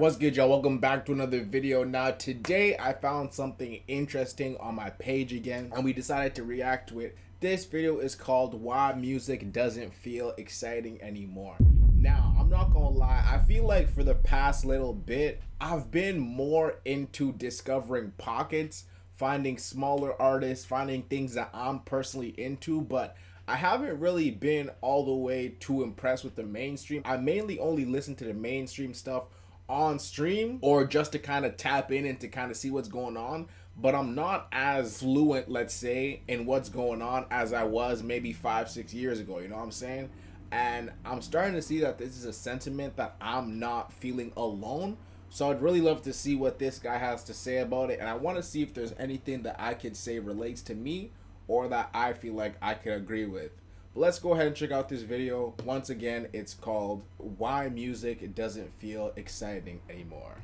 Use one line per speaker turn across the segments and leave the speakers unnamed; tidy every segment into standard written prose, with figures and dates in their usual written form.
What's good, y'all? Welcome back to another video. Now today I found something interesting on my page again and we decided to react to it. This video is called Why Music Doesn't Feel Exciting Anymore. Now I'm not gonna lie, I feel like for the past little bit I've been more into discovering pockets, finding smaller artists, finding things that I'm personally into, but I haven't really been all the way too impressed with the mainstream. I mainly only listen to the mainstream stuff on stream or just to kind of tap in and to kind of see what's going on, but I'm not as fluent, let's say, in what's going on as I was maybe 5-6 years ago, you know what I'm saying? And I'm starting to see that this is a sentiment that I'm not feeling alone. So I'd really love to see what this guy has to say about it, and I want to see if there's anything that I could say relates to me or that I feel like I could agree with. But let's go ahead and check out this video. Once again, it's called Why Music Doesn't Feel Exciting Anymore.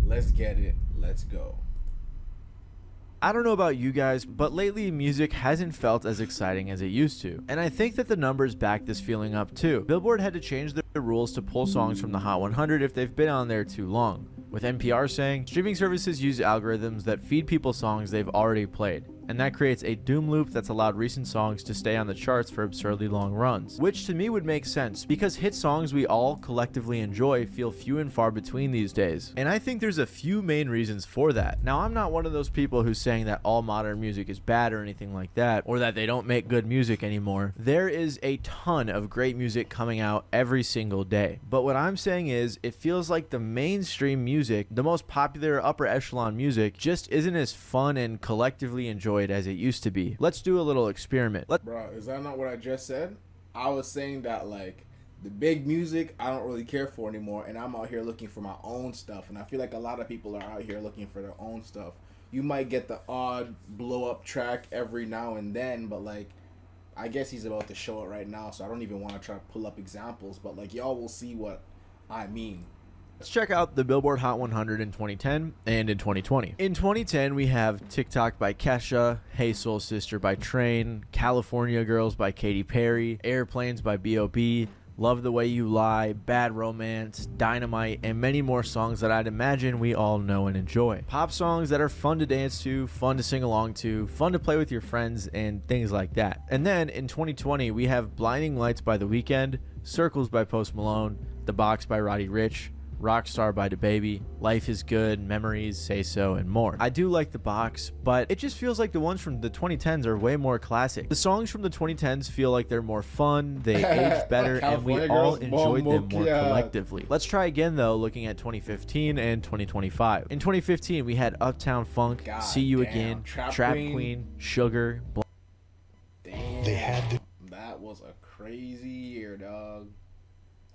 Let's get it. Let's go.
I don't know about you guys, but lately music hasn't felt as exciting as it used to. And I think that the numbers back this feeling up too. Billboard had to change their rules to pull songs from the Hot 100 if they've been on there too long, with NPR saying streaming services use algorithms that feed people songs they've already played, and that creates a doom loop that's allowed recent songs to stay on the charts for absurdly long runs, which to me would make sense because hit songs we all collectively enjoy feel few and far between these days. And I think there's a few main reasons for that. Now, I'm not one of those people who's saying that all modern music is bad or anything like that, or that they don't make good music anymore. There is a ton of great music coming out every single day. But what I'm saying is, it feels like the mainstream music, the most popular upper echelon music, just isn't as fun and collectively enjoyed as it used to be. Let's do a little experiment.
Bro, is that not what I just said? I was saying that like the big music I don't really care for anymore, and I'm out here looking for my own stuff, and I feel like a lot of people are out here looking for their own stuff. You might get the odd blow up track every now and then, but like I guess he's about to show it right now, so I don't even want to try to pull up examples, but like y'all will see what I mean.
Let's check out the Billboard Hot 100 in 2010 and in 2020. In 2010, we have TikTok by Kesha, Hey Soul Sister by Train, California Girls by Katy Perry, Airplanes by B.O.B., Love the Way You Lie, Bad Romance, Dynamite, and many more songs that I'd imagine we all know and enjoy. Pop songs that are fun to dance to, fun to sing along to, fun to play with your friends, and things like that. And then in 2020, we have Blinding Lights by The Weeknd, Circles by Post Malone, The Box by Roddy Ricch, Rockstar by DaBaby, Life is Good, Memories, Say So, and more. I do like The Box, but it just feels like the ones from the 2010s are way more classic. The songs from the 2010s feel like they're more fun, they age better, and we all enjoyed them more collectively. Let's try again though, looking at 2015 and 2025. In 2015, we had Uptown Funk, See You Again, Trap Queen, Sugar.
Damn, that was a crazy year, dog.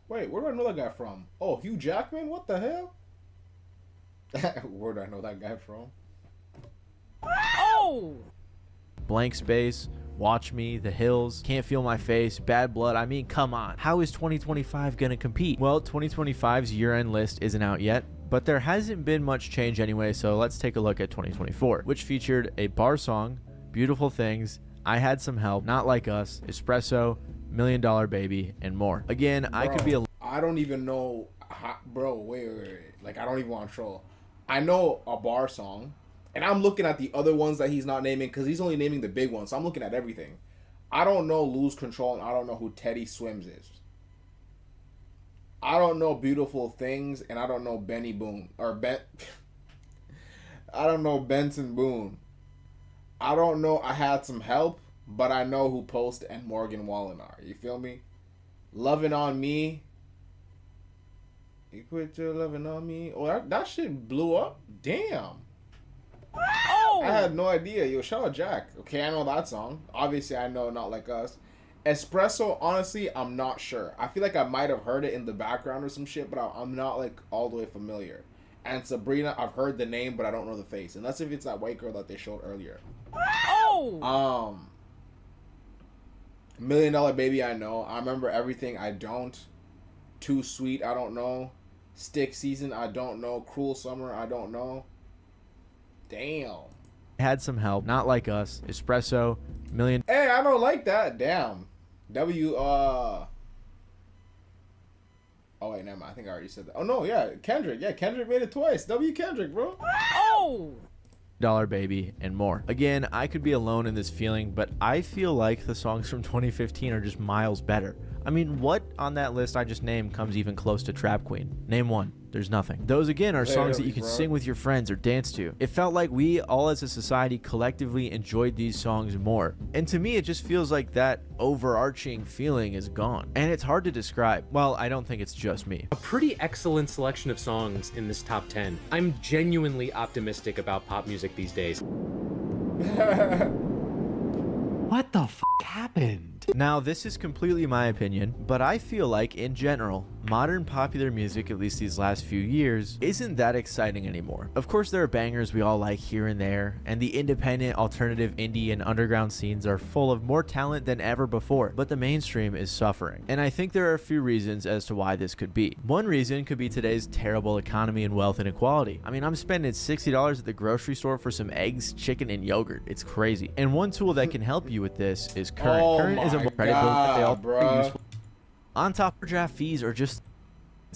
Wait, where do I know that guy from? Oh, Hugh Jackman? What the hell? Where do I know that guy from?
Oh! Blank Space, Watch Me, The Hills, Can't Feel My Face, Bad Blood. I mean, come on. How is 2025 gonna compete? Well, 2025's year-end list isn't out yet, but there hasn't been much change anyway, so let's take a look at 2024, which featured a bar song, Beautiful Things, I Had Some Help, Not Like Us, Espresso, $1 Million Baby, and more. Again, bro, I could be a...
I don't even know how, bro, wait. Like, I don't even want to troll. I know a bar song, and I'm looking at the other ones that he's not naming because he's only naming the big ones, so I'm looking at everything. I don't know Lose Control, and I don't know who Teddy Swims is. I don't know Beautiful Things, and I don't know Benny Boone. Or I don't know Benson Boone. I don't know I Had Some Help, but I know who Post and Morgan Wallen are. You feel me? Loving on Me. You quit your loving on me. Oh, that shit blew up? Damn. Oh! I had no idea. Yo, shout out Jack. Okay, I know that song. Obviously, I know Not Like Us. Espresso, honestly, I'm not sure. I feel like I might have heard it in the background or some shit, but I'm not, like, all the way familiar. And Sabrina, I've heard the name, but I don't know the face. Unless if it's that white girl that they showed earlier. Oh! $1 Million Baby, I know. I remember Everything, I don't. Too Sweet, I don't know. Stick Season, I don't know. Cruel Summer, I don't know. Damn.
Had Some Help, Not Like Us, Espresso, $1 Million.
Hey, I don't like that. Damn. Oh wait, never mind. I think I already said that. Oh no, yeah, Kendrick. Yeah, Kendrick made it twice. W Kendrick, bro.
Oh!
Dollar Baby, and more. Again, I could be alone in this feeling, but I feel like the songs from 2015 are just miles better. I mean, what on that list I just named comes even close to Trap Queen? Name one. There's nothing. Those again are songs that you can sing with your friends or dance to. It felt like we all as a society collectively enjoyed these songs more. And to me, it just feels like that overarching feeling is gone. And it's hard to describe. Well, I don't think it's just me.
A pretty excellent selection of songs in this top 10. I'm genuinely optimistic about pop music these days.
What the f happened?
Now, this is completely my opinion, but I feel like, in general, modern popular music, at least these last few years, isn't that exciting anymore. Of course, there are bangers we all like here and there, and the independent, alternative, indie, and underground scenes are full of more talent than ever before, but the mainstream is suffering. And I think there are a few reasons as to why this could be. One reason could be today's terrible economy and wealth inequality. I mean, I'm spending $60 at the grocery store for some eggs, chicken, and yogurt. It's crazy. And one tool that can help you with this is Current.
Oh
Current is a credit bill that they all
bruh.
use. On top of draft fees are just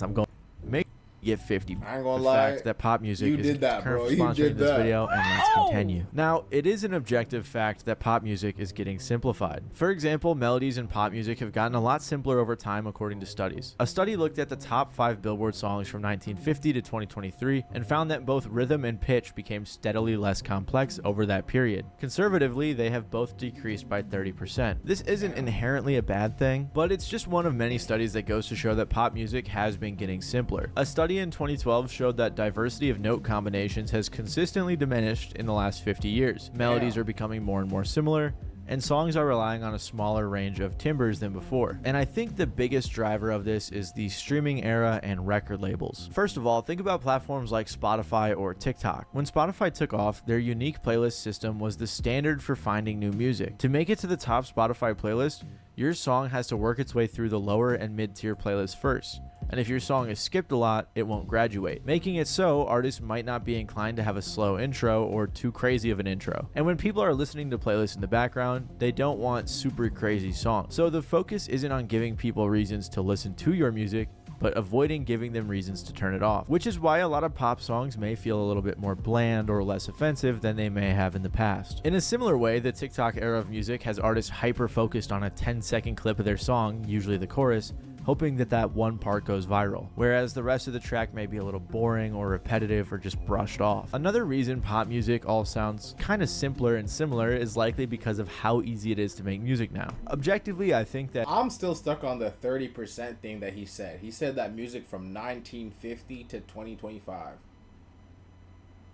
I'm going make get 50.
I ain't gonna
the
lie,
fact that pop music
you
is
did that,
current
bro.
for
You
sponsoring
did
this
that.
video, and let's continue. Now, it is an objective fact that pop music is getting simplified. For example, melodies in pop music have gotten a lot simpler over time according to studies. A study looked at the top 5 Billboard songs from 1950 to 2023 and found that both rhythm and pitch became steadily less complex over that period. Conservatively, they have both decreased by 30%. This isn't inherently a bad thing, but it's just one of many studies that goes to show that pop music has been getting simpler. A study in 2012 showed that diversity of note combinations has consistently diminished in the last 50 years. Melodies are becoming more and more similar, and songs are relying on a smaller range of timbres than before. And I think the biggest driver of this is the streaming era and record labels. First of all, think about platforms like Spotify or TikTok. When Spotify took off, their unique playlist system was the standard for finding new music. To make it to the top Spotify playlist, your song has to work its way through the lower and mid-tier playlists first. And if your song is skipped a lot, it won't graduate, making it so artists might not be inclined to have a slow intro or too crazy of an intro. And when people are listening to playlists in the background, they don't want super crazy songs. So the focus isn't on giving people reasons to listen to your music, but avoiding giving them reasons to turn it off, which is why a lot of pop songs may feel a little bit more bland or less offensive than they may have in the past. In a similar way, the TikTok era of music has artists hyper-focused on a 10-second clip of their song, usually the chorus, hoping that that one part goes viral, whereas the rest of the track may be a little boring or repetitive or just brushed off. Another reason pop music all sounds kind of simpler and similar is likely because of how easy it is to make music now. Objectively, I think that
I'm still stuck on the 30% thing that he said. He said that music from 1950 to 2025.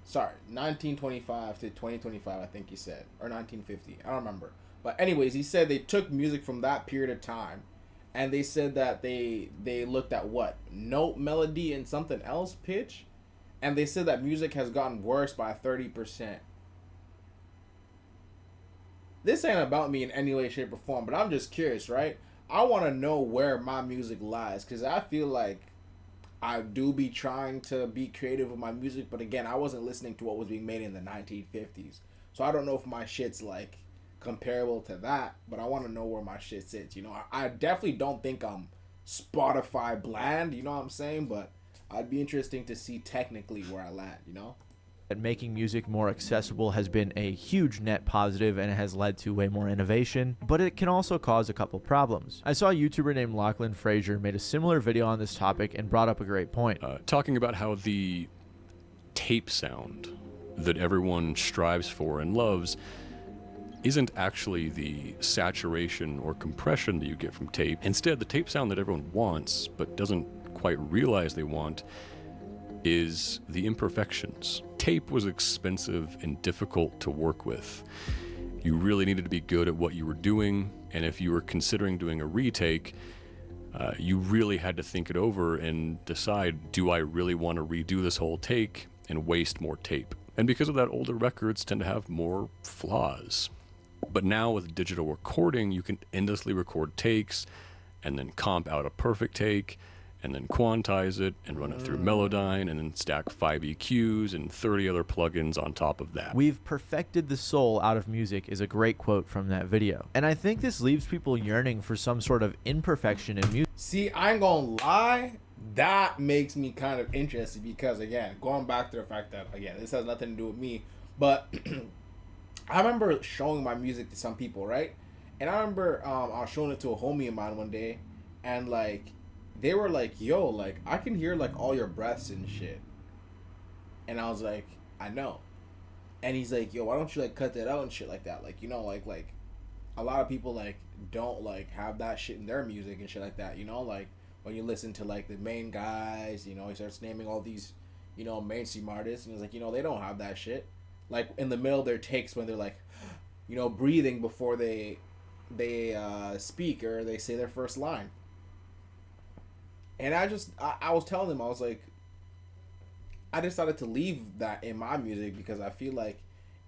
Sorry, 1925 to 2025, I think he said. Or 1950. I don't remember. But anyways, he said they took music from that period of time, and they said that they looked at what? Note, melody, and something else, pitch? And they said that music has gotten worse by 30%. This ain't about me in any way, shape, or form, but I'm just curious, right? I want to know where my music lies, because I feel like I do be trying to be creative with my music, but again, I wasn't listening to what was being made in the 1950s. So I don't know if my shit's like comparable to that, but I want to know where my shit sits. You know, I definitely don't think I'm Spotify bland, you know what I'm saying? But I'd be interesting to see technically where I land, you know?
making music more accessible has been a huge net positive and it has led to way more innovation, but it can also cause a couple problems. I saw a YouTuber named Lachlan Frazier made a similar video on this topic and brought up a great point.
Talking about how the tape sound that everyone strives for and loves isn't actually the saturation or compression that you get from tape. Instead, the tape sound that everyone wants but doesn't quite realize they want is the imperfections. Tape was expensive and difficult to work with. You really needed to be good at what you were doing, and if you were considering doing a retake, you really had to think it over and decide, do I really want to redo this whole take and waste more tape? And because of that, older records tend to have more flaws. But now with digital recording, you can endlessly record takes and then comp out a perfect take and then quantize it and run it through Melodyne and then stack 5 EQs and 30 other plugins on top of that.
We've perfected the soul out of music is a great quote from that video. And I think this leaves people yearning for some sort of imperfection in music.
See, I ain't gonna lie, that makes me kind of interested because, again, going back to the fact that, again, this has nothing to do with me, but I remember showing my music to some people, right? And I remember I was showing it to a homie of mine one day, and like they were like, "Yo, like I can hear like all your breaths and shit," and I was like, "I know," and he's like, "Yo, why don't you like cut that out and shit like that? Like, you know, like a lot of people like don't like have that shit in their music and shit like that, you know, like when you listen to like the main guys, you know, he starts naming all these, you know, mainstream artists, and he's like, you know, they don't have that shit, like in the middle of their takes when they're like, you know, breathing before they speak or they say their first line." And I was telling them, I was like, I decided to leave that in my music because I feel like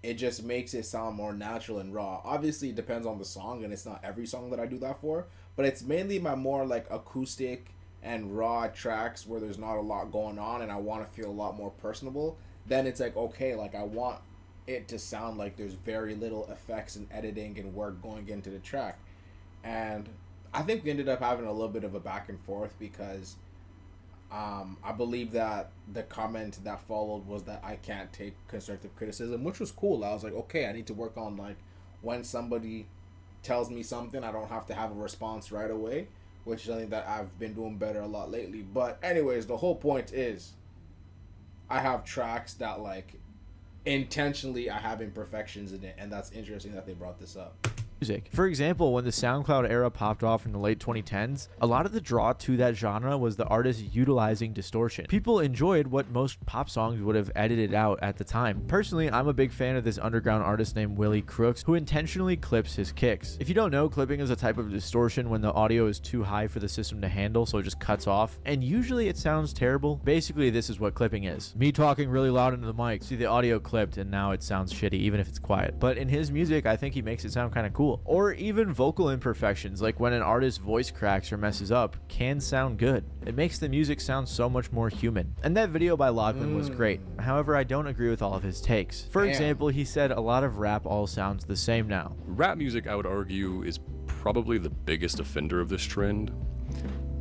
it just makes it sound more natural and raw. Obviously it depends on the song, and it's not every song that I do that for, but it's mainly my more like acoustic and raw tracks where there's not a lot going on and I want to feel a lot more personable. Then it's like, okay, like I want it to sound like there's very little effects and editing and work going into the track. And I think we ended up having a little bit of a back and forth because I believe that the comment that followed was that I can't take constructive criticism, which was cool. I was like, okay, I need to work on like when somebody tells me something, I don't have to have a response right away, which is something that I've been doing better a lot lately. But anyways, the whole point is I have tracks that like intentionally I have imperfections in it, and that's interesting that they brought this up.
Music. For example, when the SoundCloud era popped off in the late 2010s, a lot of the draw to that genre was the artist utilizing distortion. People enjoyed what most pop songs would have edited out at the time. Personally, I'm a big fan of this underground artist named Willie Crooks, who intentionally clips his kicks. If you don't know, clipping is a type of distortion when the audio is too high for the system to handle, so it just cuts off, and usually it sounds terrible. Basically, this is what clipping is. Me talking really loud into the mic, see the audio clipped, and now it sounds shitty, even if it's quiet. But in his music, I think he makes it sound kind of cool. Or even vocal imperfections, like when an artist's voice cracks or messes up, can sound good. It makes the music sound so much more human. And that video by Lachlan was great. However, I don't agree with all of his takes. For example, he said a lot of rap all sounds the same now.
Rap music, I would argue, is probably the biggest offender of this trend.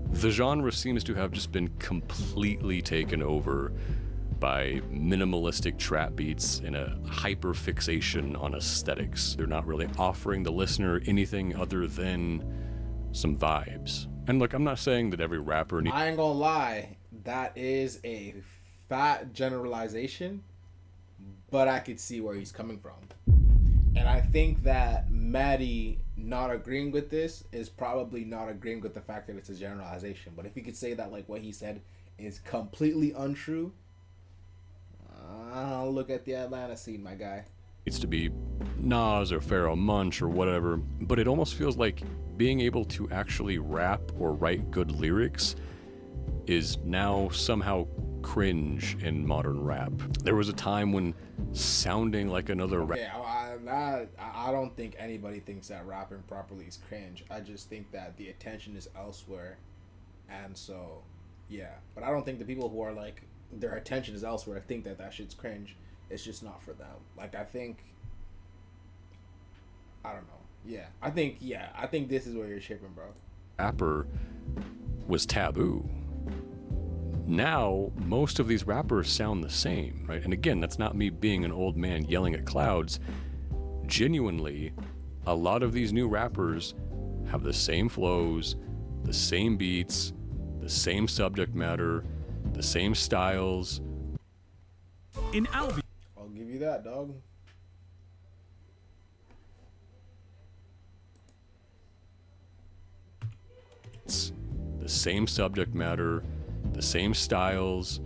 The genre seems to have just been completely taken over by minimalistic trap beats and a hyper fixation on aesthetics. They're not really offering the listener anything other than some vibes. And look, I'm not saying that every rapper
I ain't gonna lie, that is a fat generalization, but I could see where he's coming from. And I think that Maddie not agreeing with this is probably not agreeing with the fact that it's a generalization. But if you could say that like what he said is completely untrue, I'll look at the Atlanta scene, my guy.
needs to be Nas or Pharoah Monch or whatever, but it almost feels like being able to actually rap or write good lyrics is now somehow cringe in modern rap. There was a time when sounding like another rap.
Yeah, I don't think anybody thinks that rapping properly is cringe. I just think that the attention is elsewhere, and so yeah. But I don't think the people who are like their attention is elsewhere think that that shit's cringe. It's just not for them. Like I don't know. I think this is where you're shipping, bro.
Rapper was taboo. Now, most of these rappers sound the same, right? And again, that's not me being an old man yelling at clouds. Genuinely, a lot of these new rappers have the same flows, the same beats, the same subject matter, the same styles.
In Albi,
I'll give you that, dog.
It's the same subject matter, the same styles.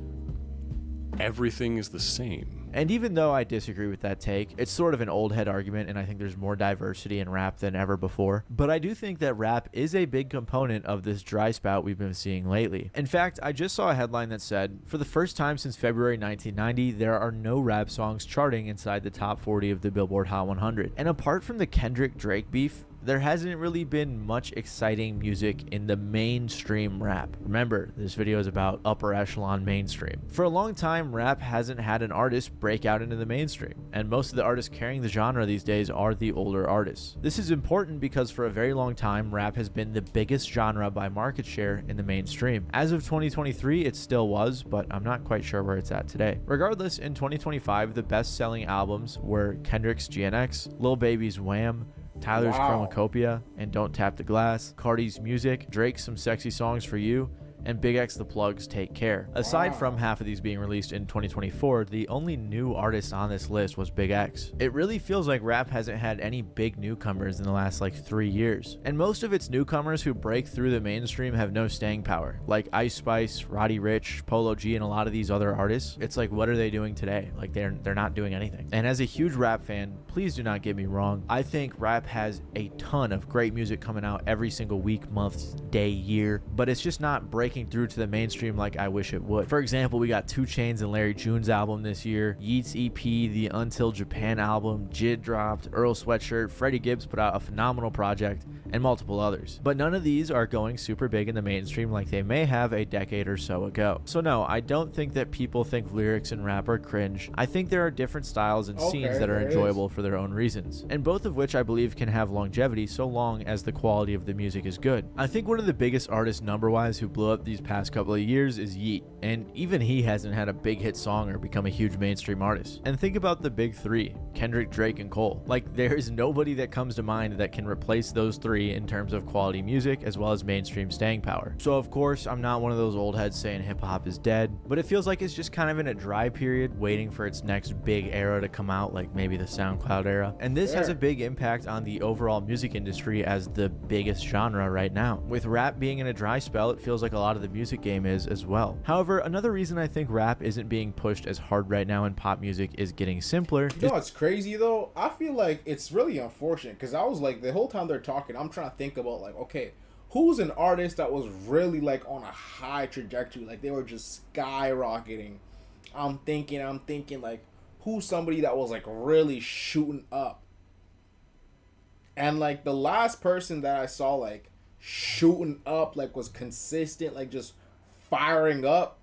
Everything is the same.
And even though I disagree with that take, it's sort of an old head argument, and I think there's more diversity in rap than ever before. But I do think that rap is a big component of this dry spout we've been seeing lately. In fact, I just saw a headline that said, for the first time since February 1990, there are no rap songs charting inside the top 40 of the Billboard Hot 100. And apart from the Kendrick-Drake beef, there hasn't really been much exciting music in the mainstream rap. Remember, this video is about upper echelon mainstream. For a long time, rap hasn't had an artist break out into the mainstream, and most of the artists carrying the genre these days are the older artists. This is important because for a very long time, rap has been the biggest genre by market share in the mainstream. As of 2023, it still was, but I'm not quite sure where it's at today. Regardless, in 2025, the best-selling albums were Kendrick's GNX, Lil Baby's Wham, Tyler's Chromacopia and Don't Tap the Glass, Cardi's Music, Drake's Some Sexy Songs for You, and Big X The Plug's Take Care. Aside from half of these being released in 2024, the only new artist on this list was Big X. It really feels like rap hasn't had any big newcomers in the last like 3 years. And most of its newcomers who break through the mainstream have no staying power. Like Ice Spice, Roddy Ricch, Polo G, and a lot of these other artists. It's like, what are they doing today? Like they're not doing anything. And as a huge rap fan, please do not get me wrong. I think rap has a ton of great music coming out every single week, month, day, year, but it's just not breaking through to the mainstream like I wish it would. For example, we got 2 Chainz and Larry June's album this year, Yeat's EP, the Until Japan album, Jid dropped, Earl Sweatshirt, Freddie Gibbs put out a phenomenal project, and multiple others. But none of these are going super big in the mainstream like they may have a decade or so ago. So no, I don't think that people think lyrics in rap are cringe. I think there are different styles and scenes that are enjoyable for their own reasons, and both of which I believe can have longevity so long as the quality of the music is good. I think one of the biggest artists number-wise who blew up these past couple of years is Yeat, and even he hasn't had a big hit song or become a huge mainstream artist. And think about the big 3, Kendrick, Drake, and Cole. Like, there is nobody that comes to mind that can replace those 3 in terms of quality music as well as mainstream staying power. So of course, I'm not one of those old heads saying hip-hop is dead, but it feels like it's just kind of in a dry period waiting for its next big era to come out, like maybe the SoundCloud era. And this has a big impact on the overall music industry as the biggest genre right now. With rap being in a dry spell, it feels like a lot of the music game is as well. However, another reason I think rap isn't being pushed as hard right now and pop music is getting simpler.
You know what's crazy though? I feel like it's really unfortunate because I was like, the whole time they're talking, I'm trying to think about like, okay, who's an artist that was really like on a high trajectory? Like they were just skyrocketing. I'm thinking like, who's somebody that was like really shooting up? And like the last person that I saw like shooting up, like was consistent, like just firing up.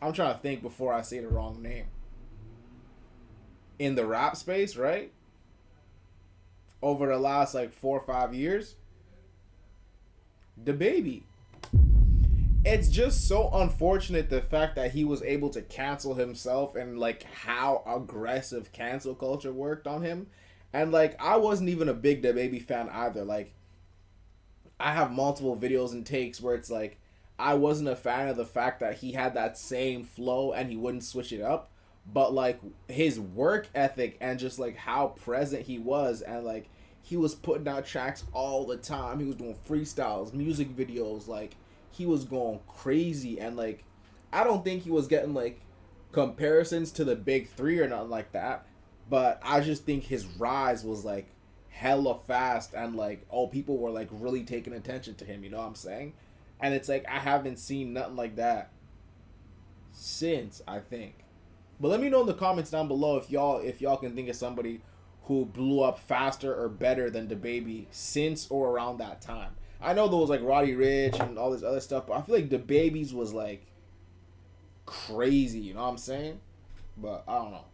I'm trying to think before I say the wrong name. In the rap space, right? Over the last like 4 or 5 years. DaBaby. It's just so unfortunate the fact that he was able to cancel himself and like how aggressive cancel culture worked on him. And like I wasn't even a big DaBaby fan either. Like I have multiple videos and takes where it's like I wasn't a fan of the fact that he had that same flow and he wouldn't switch it up. But like his work ethic and just like how present he was, and like he was putting out tracks all the time. He was doing freestyles, music videos, like he was going crazy. And like I don't think he was getting like comparisons to the big 3 or nothing like that, but I just think his rise was like hella fast, and like people were like really taking attention to him, you know what I'm saying? And it's like I haven't seen nothing like that since, I think. But let me know in the comments down below if y'all can think of somebody who blew up faster or better than DaBaby since or around that time. I know there was like Roddy Ricch and all this other stuff, but I feel like DaBaby's was like crazy, you know what I'm saying? But I don't know.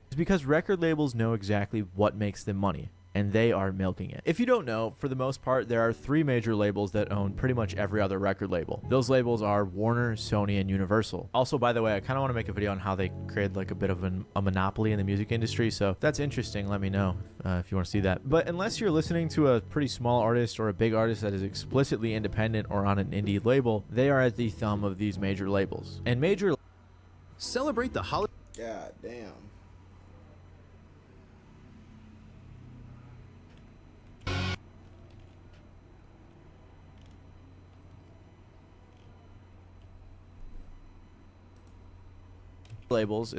It's because record labels know exactly what makes them money, and they are milking it. If you don't know, for the most part, there are 3 major labels that own pretty much every other record label. Those labels are Warner, Sony, and Universal. Also, by the way, I kind of want to make a video on how they created like a bit of a monopoly in the music industry, so if that's interesting, let me know if you want to see that. But unless you're listening to a pretty small artist or a big artist that is explicitly independent or on an indie label, they are at the thumb of these major labels. And major...
Celebrate the holiday...
God damn.
labels,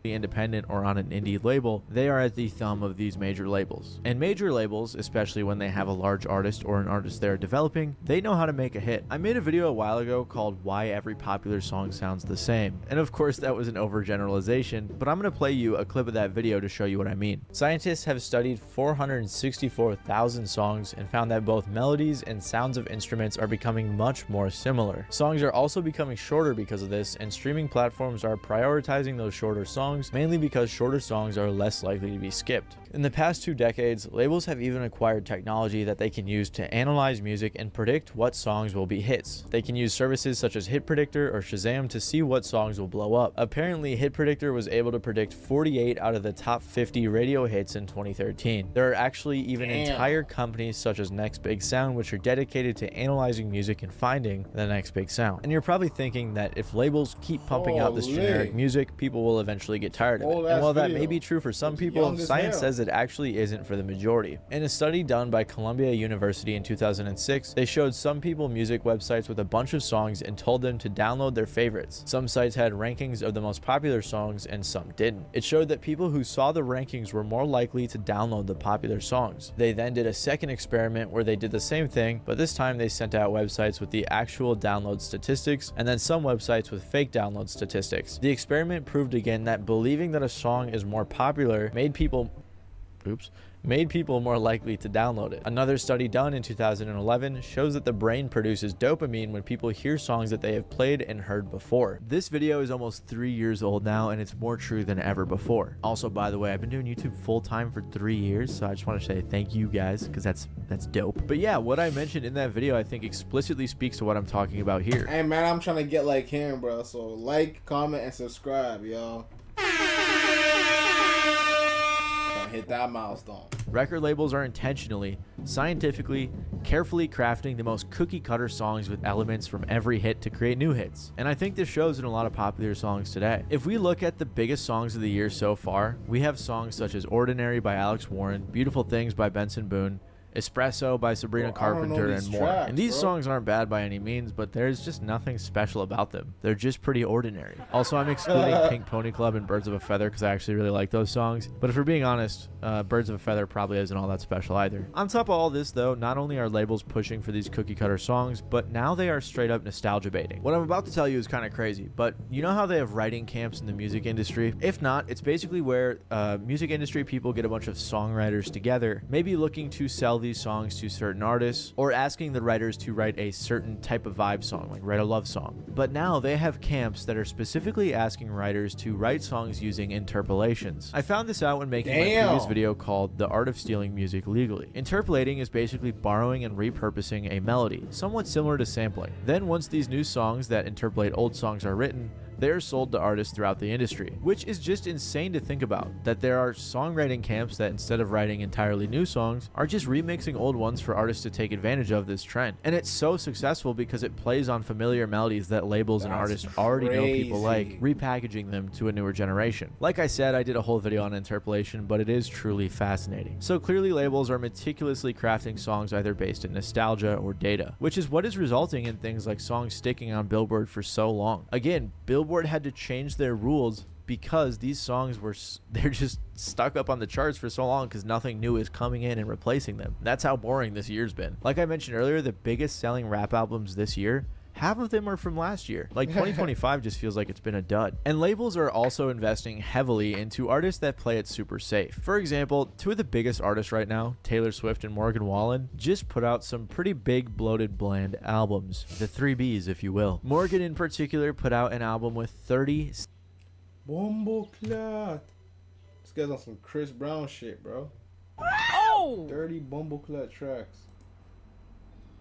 independent or on an indie label, they are at the thumb of these major labels. And major labels, especially when they have a large artist or an artist they're developing, they know how to make a hit. I made a video a while ago called Why Every Popular Song Sounds the Same. And of course that was an overgeneralization, but I'm going to play you a clip of that video to show you what I mean. Scientists have studied 464,000 songs and found that both melodies and sounds of instruments are becoming much more similar. Songs are also becoming shorter because of this, and streaming platforms are prioritizing those shorter songs mainly because shorter songs are less likely to be skipped. In the past 2 decades, labels have even acquired technology that they can use to analyze music and predict what songs will be hits. They can use services such as Hit Predictor or Shazam to see what songs will blow up. Apparently, Hit Predictor was able to predict 48 out of the top 50 radio hits in 2013. There are actually even entire companies such as Next Big Sound which are dedicated to analyzing music and finding the next big sound. And you're probably thinking that if labels keep pumping out this generic music, people will eventually get tired of it. And while that may be true for some people, science says it actually isn't for the majority. In a study done by Columbia University in 2006, they showed some people music websites with a bunch of songs and told them to download their favorites. Some sites had rankings of the most popular songs and some didn't. It showed that people who saw the rankings were more likely to download the popular songs. They then did a second experiment where they did the same thing, but this time they sent out websites with the actual download statistics and then some websites with fake download statistics. The experiment proved again that believing that a song is more popular made people more likely to download it. Another study done in 2011 shows that the brain produces dopamine when people hear songs that they have played and heard before. This video is almost 3 years old now, and it's more true than ever before. Also, by the way, I've been doing YouTube full-time for 3 years, so I just want to say thank you guys, because that's dope. But yeah, what I mentioned in that video I think explicitly speaks to what I'm talking about here.
Hey man, I'm trying to get like him, bro, so like, comment, and subscribe, y'all. Hit that milestone.
Record labels are intentionally, scientifically, carefully crafting the most cookie cutter songs with elements from every hit to create new hits. And I think this shows in a lot of popular songs today. If we look at the biggest songs of the year so far, we have songs such as Ordinary by Alex Warren, Beautiful Things by Benson Boone, Espresso by Sabrina Carpenter, and more.
Tracks,
and these songs aren't bad by any means, but there's just nothing special about them. They're just pretty ordinary. Also, I'm excluding Pink Pony Club and Birds of a Feather because I actually really like those songs. But if we're being honest, Birds of a Feather probably isn't all that special either. On top of all this, though, not only are labels pushing for these cookie cutter songs, but now they are straight up nostalgia baiting. What I'm about to tell you is kind of crazy, but you know how they have writing camps in the music industry? If not, it's basically where music industry people get a bunch of songwriters together, maybe looking to sell these songs to certain artists or asking the writers to write a certain type of vibe song, like write a love song. But now they have camps that are specifically asking writers to write songs using interpolations. I found this out when making my previous video called The Art of Stealing Music Legally. Interpolating is basically borrowing and repurposing a melody, somewhat similar to sampling. Then once these new songs that interpolate old songs are written, they are sold to artists throughout the industry, which is just insane to think about, that there are songwriting camps that instead of writing entirely new songs, are just remixing old ones for artists to take advantage of this trend. And it's so successful because it plays on familiar melodies that labels and artists already know people like, repackaging them to a newer generation. Like I said, I did a whole video on interpolation, but it is truly fascinating. So clearly labels are meticulously crafting songs either based in nostalgia or data, which is what is resulting in things like songs sticking on Billboard for so long. Again, Billboard had to change their rules because these songs they're just stuck up on the charts for so long because nothing new is coming in and replacing them. That's how boring this year's been. Like I mentioned earlier, the biggest selling rap albums this year, half of them are from last year. Like 2025 just feels like it's been a dud. And labels are also investing heavily into artists that play it super safe. For example, two of the biggest artists right now, Taylor Swift and Morgan Wallen, just put out some pretty big, bloated, bland albums. The 3 Bs, if you will. Morgan in particular put out an album with 30...
Bumbleclat. This guy's on some Chris Brown shit, bro.
Oh!
30 Bumbleclat tracks.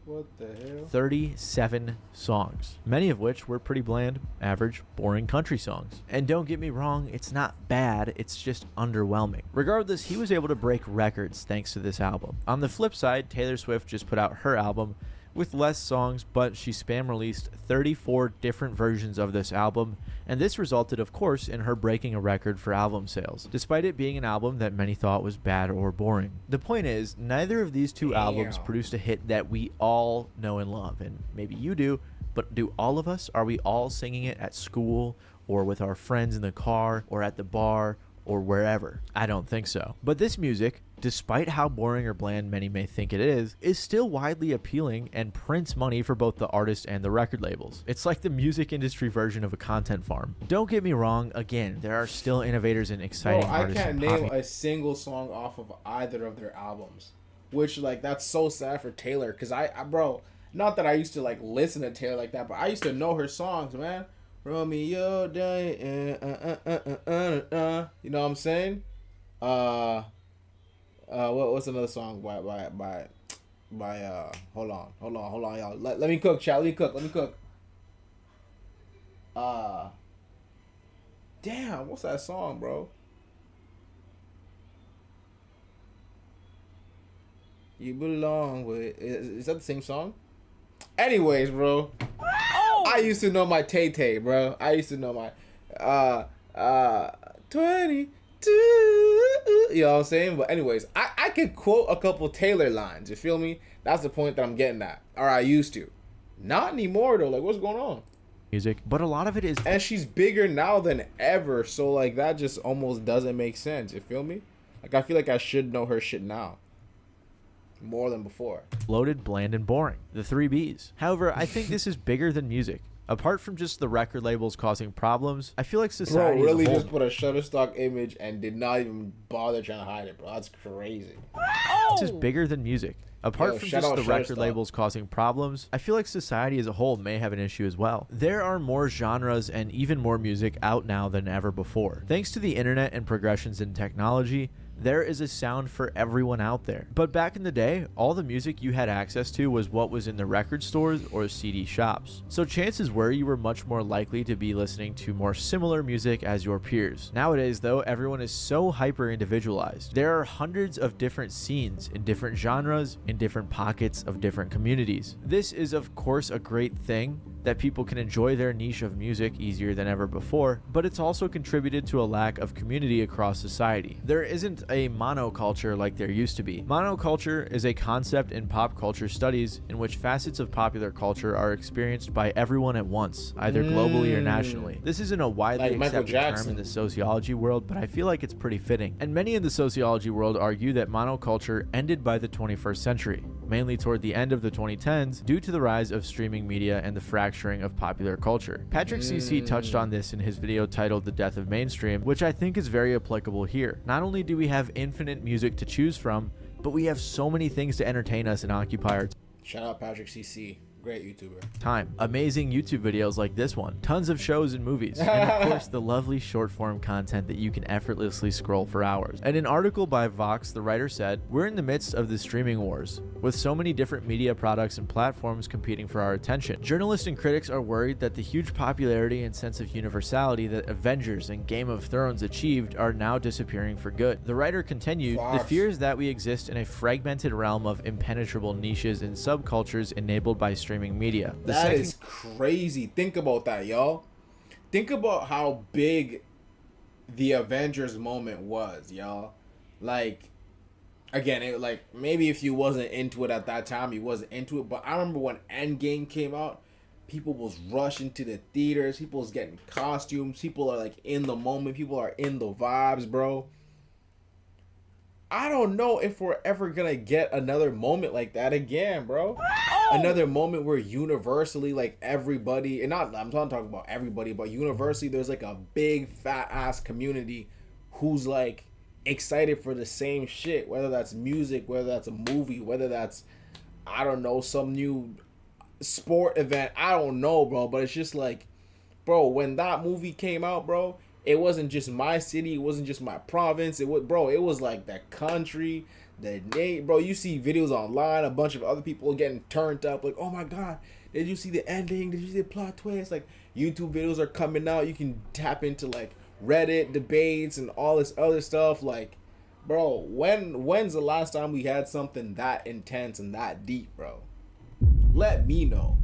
What the hell?
37 songs, many of which were pretty bland, average, boring country songs. And don't get me wrong, it's not bad, it's just underwhelming. Regardless, he was able to break records thanks to this album. On the flip side, Taylor Swift just put out her album with less songs, but she spam released 34 different versions of this album, and this resulted, of course, in her breaking a record for album sales, despite it being an album that many thought was bad or boring. The point is, neither of these two albums produced a hit that we all know and love, and maybe you do, but do all of us? Are we all singing it at school or with our friends in the car or at the bar or wherever. I don't think so. But this music, despite how boring or bland many may think it is still widely appealing and prints money for both the artist and the record labels. It's like the music industry version of a content farm. Don't get me wrong, again, there are still innovators and exciting artists.
I can't name a single song off of either of their albums, which, like, that's so sad for Taylor, because bro, not that I used to, like, listen to Taylor like that, but I used to know her songs, man. Romeo Day, you know what I'm saying? What's another song by hold on, y'all. Let me cook, child. Let me cook. Damn, what's that song, bro? You belong with. Is that the same song? Anyways, bro. I used to know my Tay-Tay, bro. I used to know my 22. You know what I'm saying? But anyways, I could quote a couple Taylor lines. You feel me? That's the point that I'm getting at. Or I used to. Not anymore though. Like, what's going on?
Music, but a lot of it is.
And she's bigger now than ever. So like that just almost doesn't make sense. You feel me? Like I feel like I should know her shit now. More than before.
Loaded, bland, and boring. The 3 Bs. However, I think this is bigger than music. Apart from just the record labels causing problems, I feel like society
really
as a whole
just put a Shutterstock image and did not even bother trying to hide it, bro. That's crazy.
This is bigger than music. Apart from just the record labels causing problems, I feel like society as a whole may have an issue as well. There are more genres and even more music out now than ever before. Thanks to the internet and progressions in technology, there is a sound for everyone out there. But back in the day, all the music you had access to was what was in the record stores or CD shops. So chances were you were much more likely to be listening to more similar music as your peers. Nowadays though, everyone is so hyper individualized. There are hundreds of different scenes in different genres, in different pockets of different communities. This is of course a great thing, that people can enjoy their niche of music easier than ever before, but it's also contributed to a lack of community across society. There isn't a monoculture like there used to be. Monoculture is a concept in pop culture studies in which facets of popular culture are experienced by everyone at once, either globally or nationally. This isn't a widely accepted term in the sociology world, but I feel like it's pretty fitting. And many in the sociology world argue that monoculture ended by the 21st century, mainly toward the end of the 2010s, due to the rise of streaming media and the fracturing of popular culture. Patrick CC touched on this in his video titled The Death of Mainstream, which I think is very applicable here. Not only do we have infinite music to choose from, but we have so many things to entertain us and occupy our
Shout out Patrick CC. Great YouTuber.
time. Amazing YouTube videos like this one, tons of shows and movies, and of course the lovely short form content that you can effortlessly scroll for hours. In an article by Vox, the writer said, "We're in the midst of the streaming wars, with so many different media products and platforms competing for our attention. Journalists and critics are worried that the huge popularity and sense of universality that Avengers and Game of Thrones achieved are now disappearing for good." The writer continued, "The fear is that we exist in a fragmented realm of impenetrable niches and subcultures enabled by streaming media."
That is crazy. Think about that, y'all. Think about how big the Avengers moment was, y'all. Like, again, it, like, maybe if you wasn't into it at that time, you wasn't into it. But I remember when Endgame came out, people was rushing to the theaters. People was getting costumes. People are, like, in the moment. People are in the vibes, bro. I don't know if we're ever gonna get another moment like that again, bro. Another moment where universally, like, everybody, and not, I'm not talking about everybody, but universally there's like a big fat ass community who's like excited for the same shit, whether that's music, whether that's a movie, whether that's, I don't know, some new sport event. I don't know, bro, but it's just like, bro, when that movie came out, bro, it wasn't just my city, it wasn't just my province, it was like the country, bro. You see videos online, a bunch of other people getting turned up, like, oh my god, did you see the ending? Did you see the plot twist? Like, YouTube videos are coming out. You can tap into like Reddit debates and all this other stuff. Like, bro, when's the last time we had something that intense and that deep, bro? Let me know.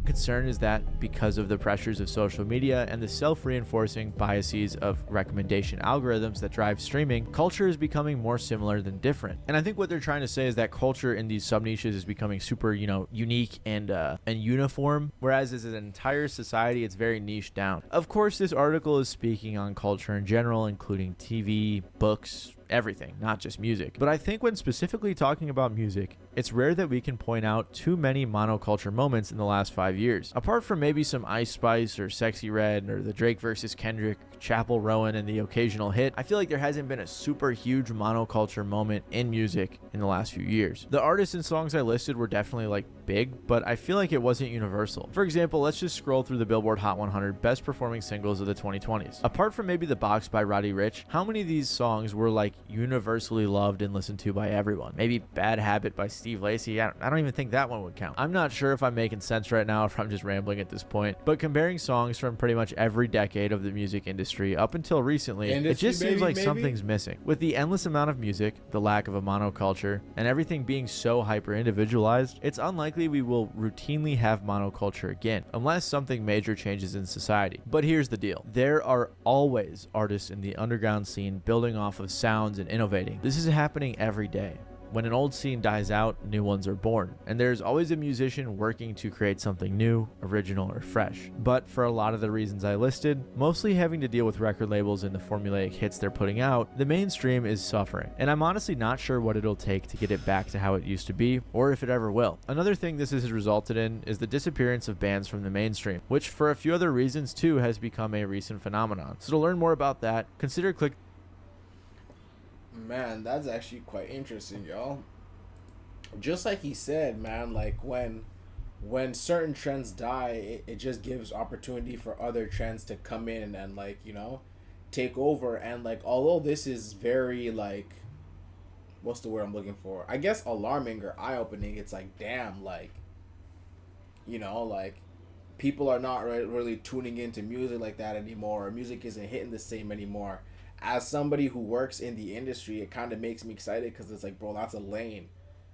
Concern is that because of the pressures of social media and the self-reinforcing biases of recommendation algorithms that drive streaming, culture is becoming more similar than different. And I think what they're trying to say is that culture in these sub-niches is becoming super, unique and uniform, whereas as an entire society, it's very niche down. Of course, this article is speaking on culture in general, including TV, books, everything, not just music. But I think when specifically talking about music, it's rare that we can point out too many monoculture moments in the last 5 years. Apart from maybe some Ice Spice or Sexy Red or the Drake versus Kendrick, Chappell Rowan, and the occasional hit, I feel like there hasn't been a super huge monoculture moment in music in the last few years. The artists and songs I listed were definitely big, but I feel like it wasn't universal. For example, let's just scroll through the Billboard Hot 100 best performing singles of the 2020s. Apart from maybe The Box by Roddy Ricch, how many of these songs were universally loved and listened to by everyone? Maybe Bad Habit by Steve Lacy. I don't even think that one would count. I'm not sure if I'm making sense right now, if I'm just rambling at this point, but comparing songs from pretty much every decade of the music industry up until recently, it just seems like something's missing. With the endless amount of music, the lack of a monoculture, and everything being so hyper individualized, it's unlikely we will routinely have monoculture again, unless something major changes in society. But here's the deal. There are always artists in the underground scene building off of sounds and innovating. This is happening every day. When an old scene dies out, new ones are born, and there's always a musician working to create something new, original, or fresh. But for a lot of the reasons I listed, mostly having to deal with record labels and the formulaic hits they're putting out, the mainstream is suffering, and I'm honestly not sure what it'll take to get it back to how it used to be, or if it ever will. Another thing this has resulted in is the disappearance of bands from the mainstream, which for a few other reasons too has become a recent phenomenon. So to learn more about that, consider
Man, that's actually quite interesting, y'all. Just like he said, man, when certain trends die, it just gives opportunity for other trends to come in and take over. And although this is very what's the word I'm looking for? I guess alarming or eye-opening. It's damn, people are not really tuning into music like that anymore, or music isn't hitting the same anymore. As somebody who works in the industry, it kind of makes me excited because it's bro, that's a lane.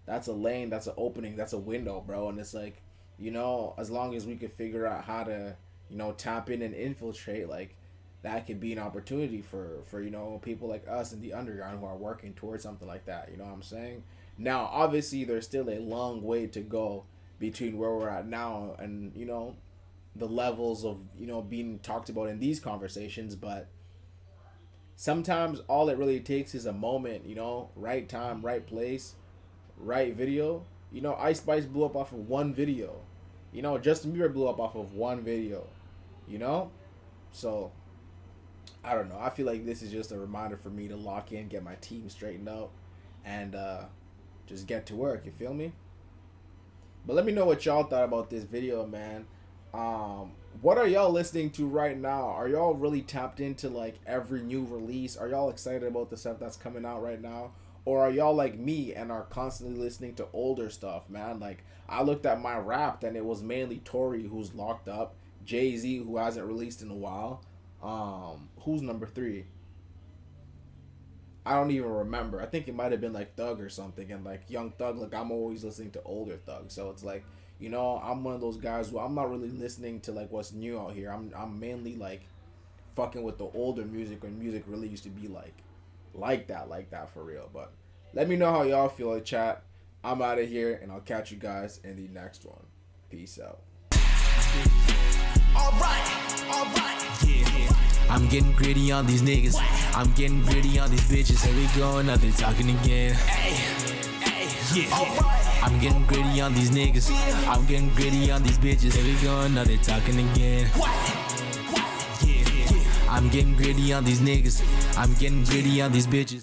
That's an opening, that's a window, bro. And it's as long as we could figure out how to, tap in and infiltrate, that could be an opportunity for people like us in the underground who are working towards something like that. You know what I'm saying? Now, obviously, there's still a long way to go between where we're at now and, the levels of, being talked about in these conversations, but sometimes all it really takes is a moment, right time, right place, right video. Ice Spice blew up off of one video. Justin Bieber blew up off of one video. So, I don't know. I feel like this is just a reminder for me to lock in, get my team straightened out, and just get to work. You feel me? But let me know what y'all thought about this video, man. What are y'all listening to right now? Are y'all really tapped into every new release? Are y'all excited about the stuff that's coming out right now? Or are y'all like me and are constantly listening to older stuff, man? I looked at my Wrapped and it was mainly Tory who's locked up, Jay-Z who hasn't released in a while. Who's number 3? I don't even remember. I think it might have been Thug or something, and Young Thug. I'm always listening to older Thug, so it's I'm one of those guys who I'm not really listening to what's new out here. I'm mainly fucking with the older music when music really used to be like that for real. But let me know how y'all feel in chat. I'm out of here and I'll catch you guys in the next one. Peace out.
Alright, yeah. I'm getting gritty on these niggas. I'm getting gritty on these bitches. Here we go, nothing talking again. Yeah. I'm getting gritty on these niggas. I'm getting gritty on these bitches. Here we go, nothing talking again. Yeah. I'm getting gritty on these niggas. I'm getting gritty on these bitches.